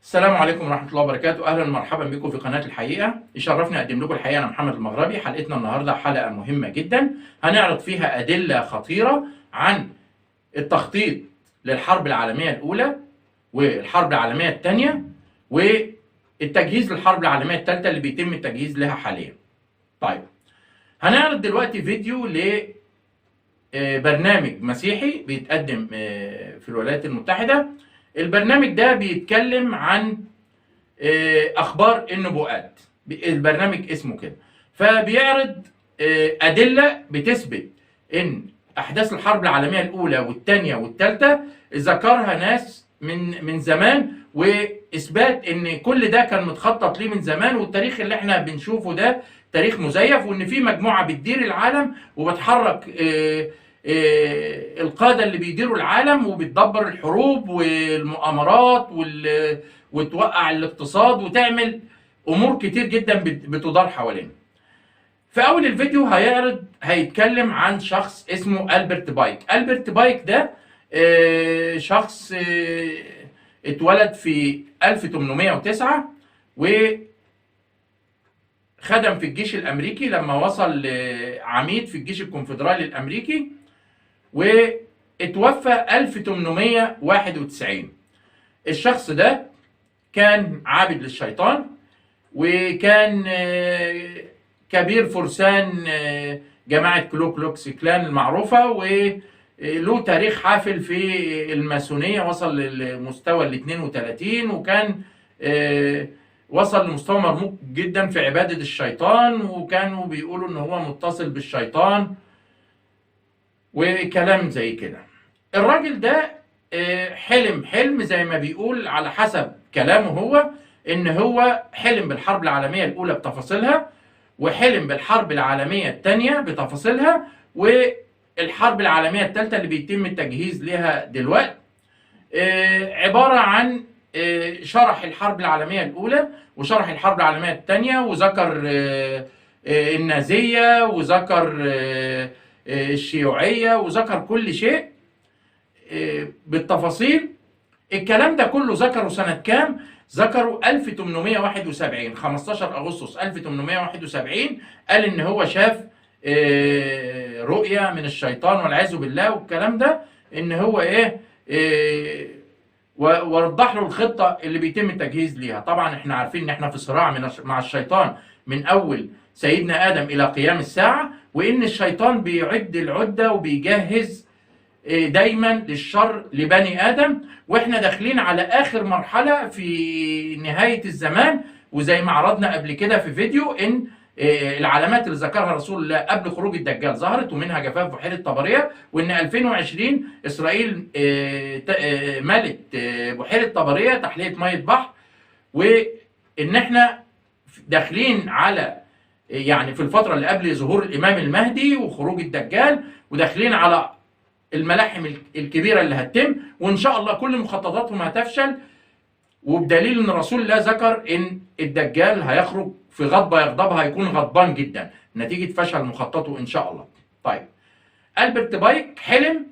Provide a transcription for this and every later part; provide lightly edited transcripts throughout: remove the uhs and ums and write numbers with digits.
السلام عليكم ورحمة الله وبركاته. أهلا ومرحبا بكم في قناة الحقيقة. يشرفني أقدم لكم الحقيقة. أنا محمد المغربي. حلقتنا النهاردة حلقة مهمة جدا، هنعرض فيها أدلة خطيرة عن التخطيط للحرب العالمية الأولى والحرب العالمية الثانية والتجهيز للحرب العالمية الثالثة اللي بيتم التجهيز لها حاليا. طيب، هنعرض دلوقتي فيديو لبرنامج مسيحي بيتقدم في الولايات المتحدة. البرنامج ده بيتكلم عن أخبار النبوءات، البرنامج اسمه كده. فبيعرض أدلة بتثبت إن أحداث الحرب العالمية الأولى والثانية والثالثة ذكرها ناس من زمان، وإثبات إن كل ده كان متخطط ليه من زمان، والتاريخ اللي احنا بنشوفه ده تاريخ مزيف، وإن في مجموعة بتدير العالم وبتحرك القادة اللي بيديروا العالم وبتدبر الحروب والمؤامرات وتوقع الاقتصاد وتعمل أمور كتير جدا بتدار حوالينا. في أول الفيديو هيتكلم عن شخص اسمه ألبرت بايك. ألبرت بايك ده شخص اتولد في 1809 وخدم في الجيش الأمريكي لما وصل عميد في الجيش الكونفدرالي الأمريكي، واتوفى 1891. الشخص ده كان عابد للشيطان، وكان كبير فرسان جماعة كلوكس كلان المعروفة، وله تاريخ حافل في الماسونية، وصل للمستوى ال 32، وكان وصل لمستوى مرموق جدا في عبادة الشيطان، وكانوا بيقولوا ان هو متصل بالشيطان وكلام زي كده. الراجل ده حلم زي ما بيقول على حسب كلامه هو، ان هو حلم بالحرب العالمية الأولى بتفاصيلها، وحلم بالحرب العالمية الثانية بتفاصيلها، والحرب العالمية الثالثة اللي بيتم التجهيز لها دلوقتي. عبارة عن شرح الحرب العالمية الأولى وشرح الحرب العالمية الثانية، وذكر النازية، وذكر الشيوعية، وذكر كل شيء بالتفاصيل. الكلام ده كله ذكره سنة كام؟ ذكره 1871، 15 أغسطس 1871. قال إن هو شاف رؤية من الشيطان والعياذ بالله، والكلام ده إن هو ووضح له الخطة اللي بيتم التجهيز ليها. طبعا احنا عارفين ان احنا في صراع مع الشيطان من اول سيدنا آدم الى قيام الساعة، وان الشيطان بيعد العدة وبيجهز دايما للشر لبني آدم، واحنا داخلين على اخر مرحلة في نهاية الزمان. وزي ما عرضنا قبل كده في فيديو ان العلامات اللي ذكرها رسول الله قبل خروج الدجال ظهرت، ومنها جفاف بحيرة طبرية، وان 2020 اسرائيل ملت بحيرة طبرية تحلية مية بحر، وان احنا داخلين على يعني في الفترة اللي قبل ظهور الامام المهدي وخروج الدجال، وداخلين على الملاحم الكبيرة اللي هتتم، وان شاء الله كل مخططاتهم هتفشل. وبدليل ان رسول الله ذكر ان الدجال هيخرج في غضبة يغضبها، هيكون غضبان جدا نتيجة فشل مخططه ان شاء الله. طيب، ألبرت بايك حلم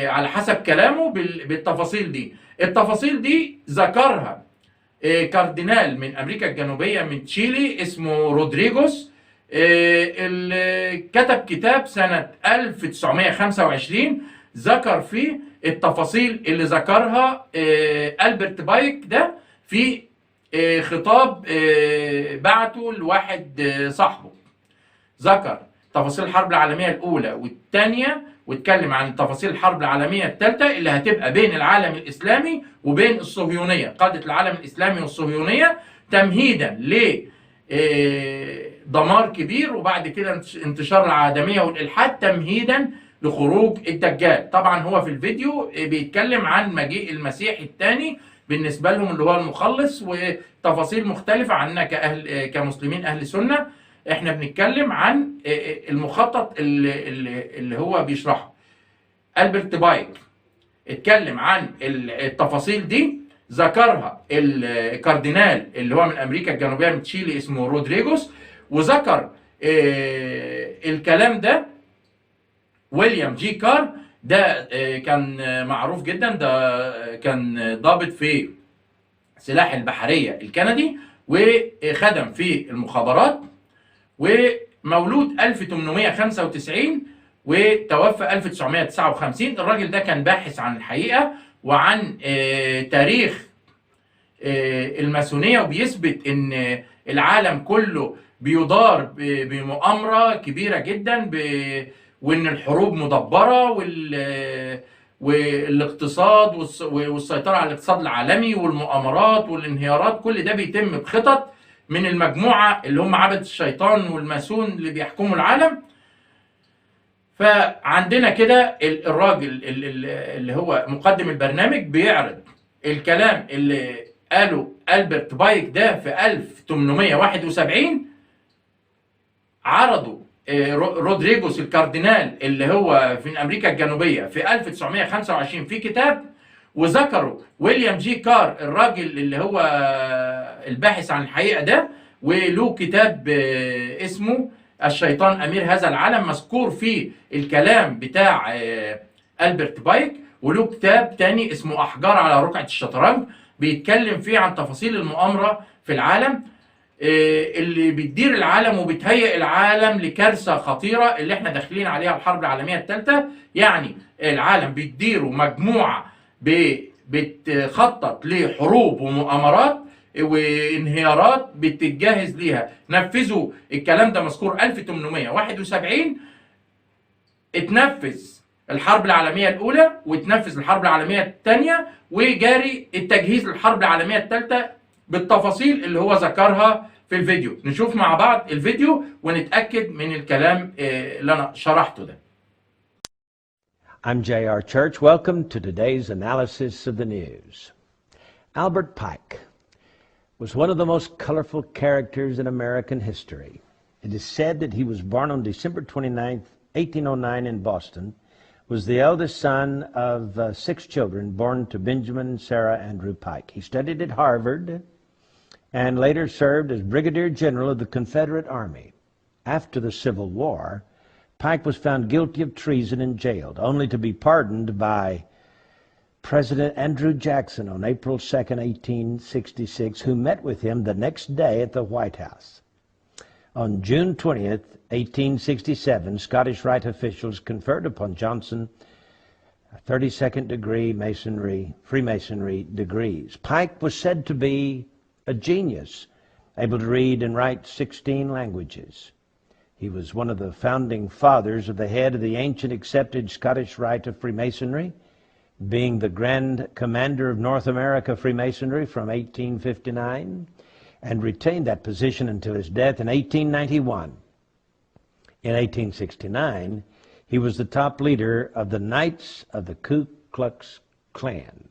على حسب كلامه بالتفاصيل دي. التفاصيل دي ذكرها كاردينال من امريكا الجنوبية من تشيلي اسمه رودريغوس، اللي كتب كتاب سنة 1925 ذكر فيه التفاصيل اللي ذكرها ألبرت بايك ده في خطاب بعته لواحد صاحبه. ذكر تفاصيل الحرب العالمية الأولى والثانية، واتكلم عن تفاصيل الحرب العالمية الثالثة اللي هتبقى بين العالم الإسلامي وبين الصهيونية، قادة العالم الإسلامي والصهيونية، تمهيدا ل دمار كبير، وبعد كده انتشار العدمية والإلحاد، تمهيدا لخروج الدجال. طبعا هو في الفيديو بيتكلم عن مجيء المسيح الثاني بالنسبة لهم اللي هو المخلص، وتفاصيل مختلفة عننا كمسلمين أهل سنة. احنا بنتكلم عن المخطط اللي هو بيشرحه. ألبرت بايك اتكلم عن التفاصيل دي، ذكرها الكاردينال اللي هو من أمريكا الجنوبية من تشيلي اسمه رودريغوس، وذكر الكلام ده ويليام جي كار. ده كان معروف جدا، ده كان ضابط في سلاح البحرية الكندي، وخدم في المخابرات، ومولود 1895 وتوفى 1959. الراجل ده كان باحث عن الحقيقة وعن تاريخ الماسونية، وبيثبت ان العالم كله بيدار بمؤامرة كبيرة جدا، وان الحروب مدبرة، والاقتصاد والسيطرة على الاقتصاد العالمي والمؤامرات والانهيارات، كل ده بيتم بخطط من المجموعة اللي هم عبد الشيطان والماسون اللي بيحكموا العالم. فعندنا كده الراجل اللي هو مقدم البرنامج بيعرض الكلام اللي قاله ألبرت بايك ده في 1871، عرضه رودريجوس الكاردينال اللي هو في أمريكا الجنوبية في 1925 في كتاب، وذكروا ويليام جي كار الراجل اللي هو الباحث عن الحقيقة ده، وله كتاب اسمه الشيطان أمير هذا العالم، مذكور فيه الكلام بتاع ألبرت بايك، وله كتاب تاني اسمه أحجار على رقعة الشطرنج، بيتكلم فيه عن تفاصيل المؤامرة في العالم اللي بتدير العالم وبتهيئ العالم لكارثة خطيرة اللي احنا داخلين عليها، الحرب العالمية الثالثة. يعني العالم بتديره مجموعة بتخطط لحروب ومؤامرات وانهيارات بتتجهز ليها. نفذوا الكلام ده مذكور 1871، اتنفذ الحرب العالمية الأولى واتنفذ الحرب العالمية الثانية، وجاري التجهيز للحرب العالمية الثالثة بالتفاصيل اللي هو ذكرها في الفيديو. نشوف مع بعض الفيديو ونتأكد من الكلام اللي أنا شرحته ده. I'm J.R. Church. Welcome to today's analysis of the news. Albert Pike was one of the most colorful characters in American history. It is said that he was born on December 29, 1809 in Boston, was the eldest son of 6 children born to Benjamin and Sarah Andrew Pike. He studied at Harvard and later served as Brigadier General of the Confederate Army. After the Civil War, Pike was found guilty of treason and jailed, only to be pardoned by President Andrew Jackson on April 2, 1866, who met with him the next day at the White House. On June 20th, 1867, Scottish Rite officials conferred upon Johnson 32nd degree Freemasonry degrees. Pike was said to be a genius, able to read and write 16 languages. He was one of the founding fathers of the head of the ancient accepted Scottish Rite of Freemasonry, being the Grand Commander of North America Freemasonry from 1859, and retained that position until his death in 1891. In 1869, he was the top leader of the Knights of the Ku Klux Klan.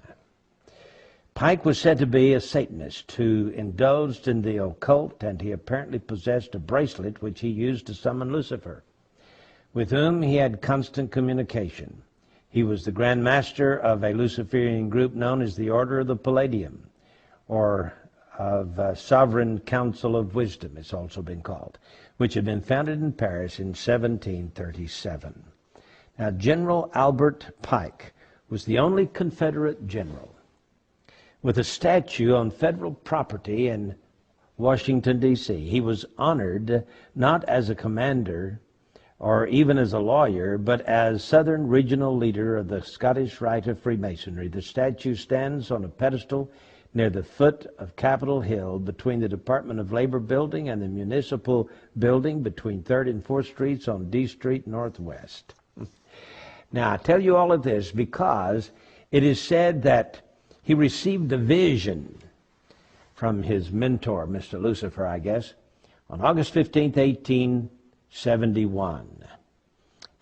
Pike was said to be a Satanist who indulged in the occult, and he apparently possessed a bracelet which he used to summon Lucifer, with whom he had constant communication. He was the Grand Master of a Luciferian group known as the Order of the Palladium, or of Sovereign Council of Wisdom, it's also been called, which had been founded in Paris in 1737. Now, General Albert Pike was the only Confederate general with a statue on federal property in Washington, D.C. He was honored not as a commander or even as a lawyer, but as Southern Regional Leader of the Scottish Rite of Freemasonry. The statue stands on a pedestal near the foot of Capitol Hill between the Department of Labor building and the Municipal building between 3rd and 4th Streets on D Street Northwest. Now, I tell you all of this because it is said that he received a vision from his mentor, Mr. Lucifer, I guess, on August 15th, 1871.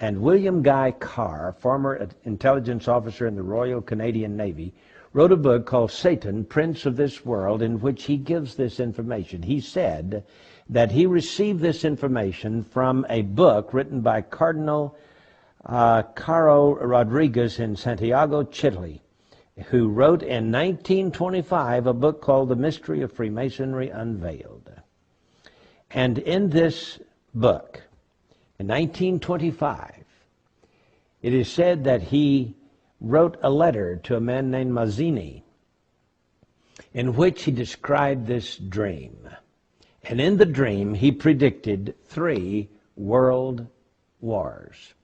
And William Guy Carr, former intelligence officer in the Royal Canadian Navy, wrote a book called Satan, Prince of this World, in which he gives this information. He said that he received this information from a book written by Cardinal Caro Rodriguez in Santiago, Chile, who wrote in 1925 a book called The Mystery of Freemasonry Unveiled. And in this book, in 1925, it is said that he wrote a letter to a man named Mazzini, in which he described this dream. And in the dream, he predicted 3 world wars.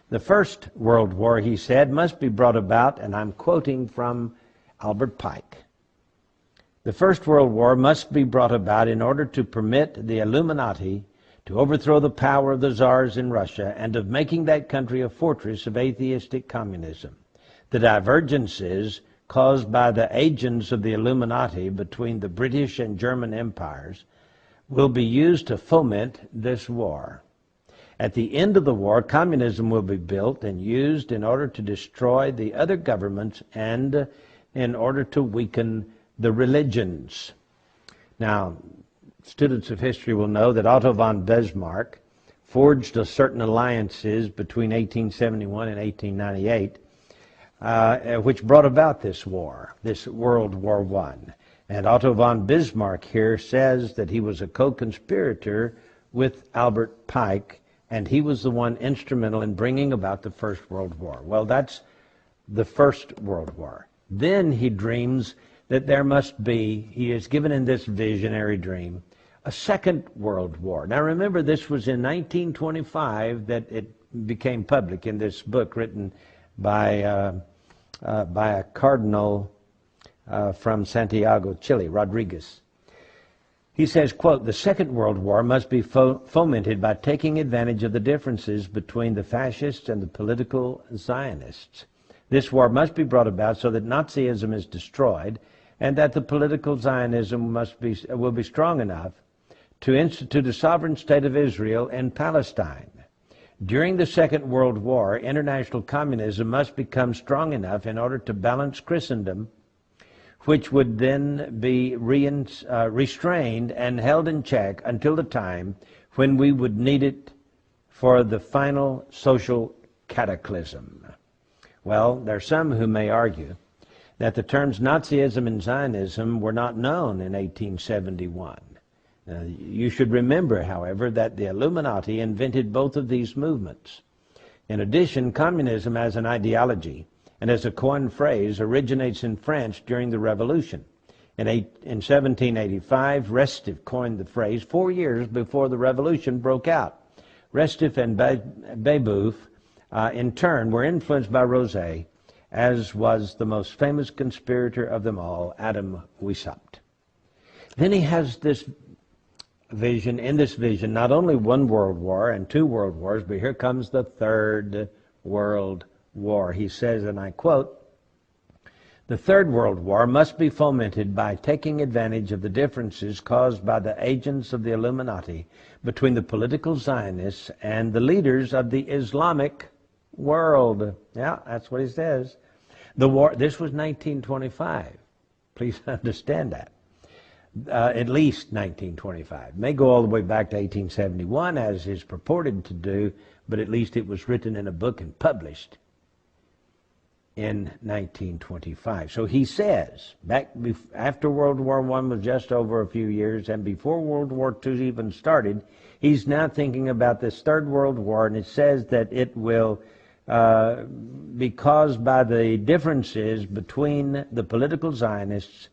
The First World War, he said, must be brought about, and I'm quoting from Albert Pike. The First World War must be brought about in order to permit the Illuminati to overthrow the power of the czars in Russia and of making that country a fortress of atheistic communism. The divergences caused by the agents of the Illuminati between the British and German empires will be used to foment this war. At the end of the war, communism will be built and used in order to destroy the other governments and in order to weaken the religions. Now, students of history will know that Otto von Bismarck forged certain alliances between 1871 and 1898, which brought about this war, this World War I. And Otto von Bismarck here says that he was a co-conspirator with Albert Pike, and he was the one instrumental in bringing about the First World War. Well, that's the First World War. Then he dreams that there must be, he is given in this visionary dream, a Second World War. Now remember, this was in 1925 that it became public in this book written by a cardinal from Santiago, Chile, Rodriguez. He says, quote, "The Second World War must be fomented by taking advantage of the differences between the fascists and the political Zionists. This war must be brought about so that Nazism is destroyed and that the political Zionism will be strong enough to institute a sovereign state of Israel in Palestine. During the Second World War, international communism must become strong enough in order to balance Christendom, which would then be restrained and held in check until the time when we would need it for the final social cataclysm." Well, there are some who may argue that the terms Nazism and Zionism were not known in 1871. You should remember, however, that the Illuminati invented both of these movements. In addition, communism as an ideology and as a coined phrase originates in France during the Revolution. In 1785, Restif coined the phrase 4 years before the Revolution broke out. Restif and Babeuf, in turn, were influenced by Rosé, as was the most famous conspirator of them all, Adam Weishaupt. Then he has this vision, in this vision, not only 1 world war and 2 world wars, but here comes the Third World War. He says, and I quote, "The Third World War must be fomented by taking advantage of the differences caused by the agents of the Illuminati between the political Zionists and the leaders of the Islamic world." Yeah, that's what he says. The war, this was 1925. Please understand that. At least 1925. May go all the way back to 1871, as is purported to do, but at least it was written in a book and published in 1925. So he says, after World War I was just over a few years, and before World War II even started, he's now thinking about this Third World War, and it says that it will be caused by the differences between the political Zionists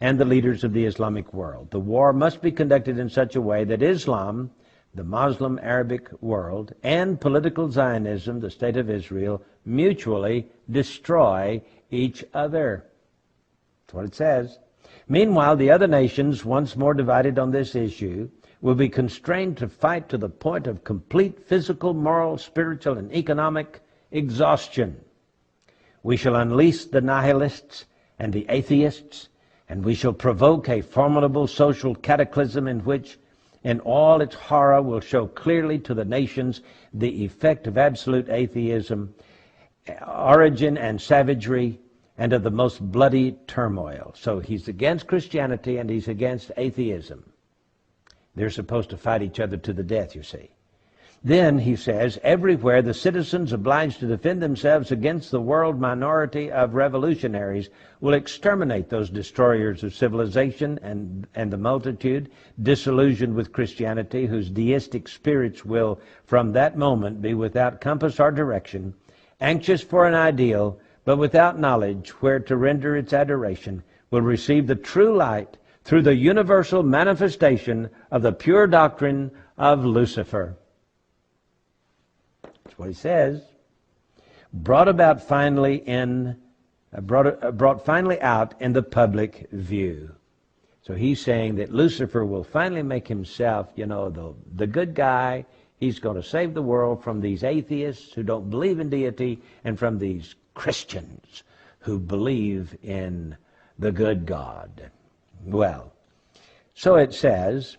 and the leaders of the Islamic world. The war must be conducted in such a way that Islam, the Muslim Arabic world, and political Zionism, the State of Israel, mutually destroy each other. That's what it says. Meanwhile, the other nations, once more divided on this issue, will be constrained to fight to the point of complete physical, moral, spiritual, and economic exhaustion. We shall unleash the nihilists and the atheists, and we shall provoke a formidable social cataclysm in which, in all its horror, will show clearly to the nations the effect of absolute atheism, origin and savagery, and of the most bloody turmoil. So he's against Christianity and he's against atheism. They're supposed to fight each other to the death, you see. Then, he says, everywhere the citizens obliged to defend themselves against the world minority of revolutionaries will exterminate those destroyers of civilization and the multitude, disillusioned with Christianity, whose deistic spirits will from that moment be without compass or direction, anxious for an ideal, but without knowledge where to render its adoration, will receive the true light through the universal manifestation of the pure doctrine of Lucifer. That's what he says. Brought finally out in the public view. So he's saying that Lucifer will finally make himself, the good guy. He's going to save the world from these atheists who don't believe in deity and from these Christians who believe in the good God. Well, so it says,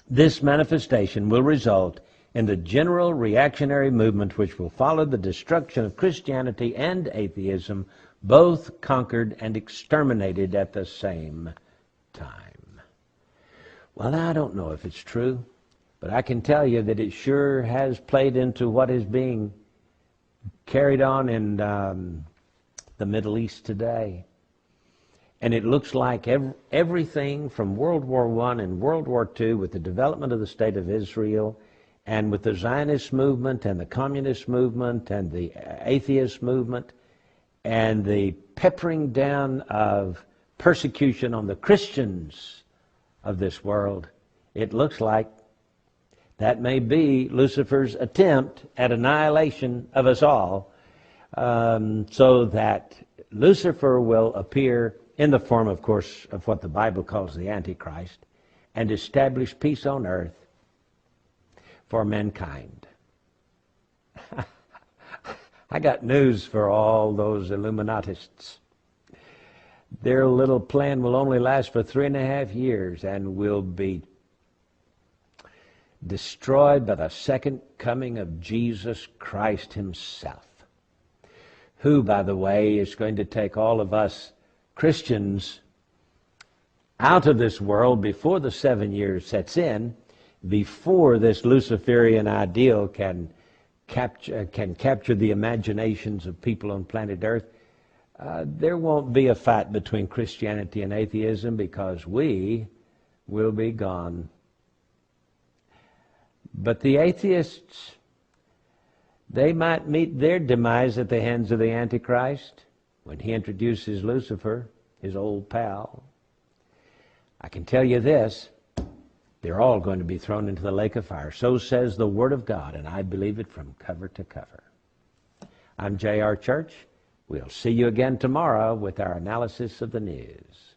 this manifestation will result in the general reactionary movement which will follow the destruction of Christianity and atheism, both conquered and exterminated at the same time. Well, I don't know if it's true, but I can tell you that it sure has played into what is being carried on in the Middle East today. And it looks like everything from World War I and World War II, with the development of the State of Israel, and with the Zionist movement and the Communist movement and the atheist movement, and the peppering down of persecution on the Christians of this world, it looks like that may be Lucifer's attempt at annihilation of us all, so that Lucifer will appear in the form, of course, of what the Bible calls the Antichrist, and establish peace on earth for mankind. I got news for all those Illuminatists. Their little plan will only last for 3.5 years and will be destroyed by the second coming of Jesus Christ himself, who, by the way, is going to take all of us Christians out of this world before the 7 years sets in, before this Luciferian ideal can capture the imaginations of people on planet Earth. There won't be a fight between Christianity and atheism, because we will be gone. But the atheists, they might meet their demise at the hands of the Antichrist when he introduces Lucifer, his old pal. I can tell you this, they're all going to be thrown into the lake of fire. So says the Word of God, and I believe it from cover to cover. I'm J.R. Church. We'll see you again tomorrow with our analysis of the news.